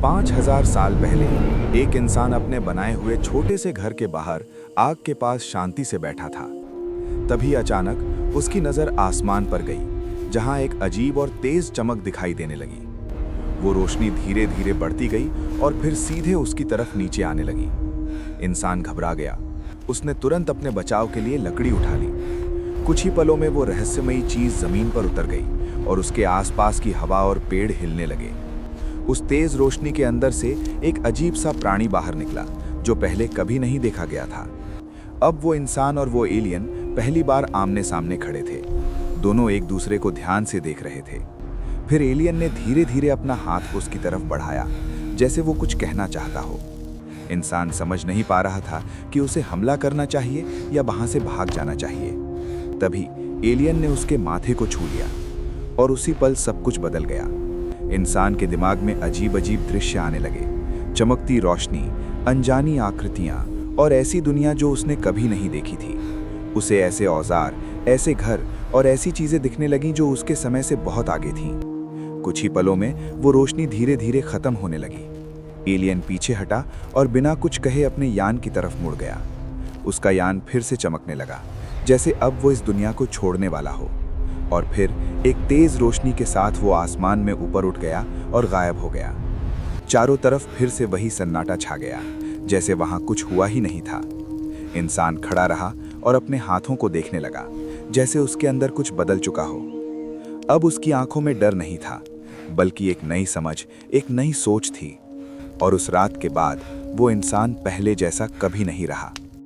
5000 साल पहले एक इंसान अपने बनाए हुए छोटे से घर के बाहर आग के पास शांति से बैठा था। तभी अचानक उसकी नज़र आसमान पर गई, जहां एक अजीब और तेज चमक दिखाई देने लगी। वो रोशनी धीरे धीरे बढ़ती गई और फिर सीधे उसकी तरफ नीचे आने लगी। इंसान घबरा गया। उसने तुरंत अपने बचाव के लिए लकड़ी उठा ली। कुछ ही पलों में वो रहस्यमयी चीज जमीन पर उतर गई और उसके आसपास की हवा और पेड़ हिलने लगे। उस तेज रोशनी के अंदर से एक अजीब सा प्राणी बाहर निकला, जो पहले कभी नहीं देखा गया था। अब वो इंसान और वो एलियन पहली बार आमने सामने खड़े थे। दोनों एक दूसरे को ध्यान से देख रहे थे। फिर एलियन ने धीरे धीरे अपना हाथ उसकी तरफ बढ़ाया, जैसे वो कुछ कहना चाहता हो। इंसान समझ नहीं पा रहा था कि उसे हमला करना चाहिए या वहां से भाग जाना चाहिए। तभी एलियन ने उसके माथे को छू लिया और उसी पल सब कुछ बदल गया। इंसान के दिमाग में अजीब अजीब दृश्य आने लगे, चमकती रोशनी, अनजानी आकृतियां और ऐसी दुनिया जो उसने कभी नहीं देखी थी। उसे ऐसे औजार, ऐसे घर और ऐसी चीजें दिखने लगीं जो उसके समय से बहुत आगे थीं। कुछ ही पलों में वो रोशनी धीरे धीरे खत्म होने लगी। एलियन पीछे हटा और बिना कुछ कहे अपने यान की तरफ मुड़ गया। उसका यान फिर से चमकने लगा, जैसे अब वो इस दुनिया को छोड़ने वाला हो। और फिर एक तेज रोशनी के साथ वो आसमान में ऊपर उठ गया और गायब हो गया। चारों तरफ फिर से वही सन्नाटा छा गया, जैसे वहां कुछ हुआ ही नहीं था। इंसान खड़ा रहा और अपने हाथों को देखने लगा, जैसे उसके अंदर कुछ बदल चुका हो। अब उसकी आंखों में डर नहीं था, बल्कि एक नई समझ, एक नई सोच थी। और उस रात के बाद वो इंसान पहले जैसा कभी नहीं रहा।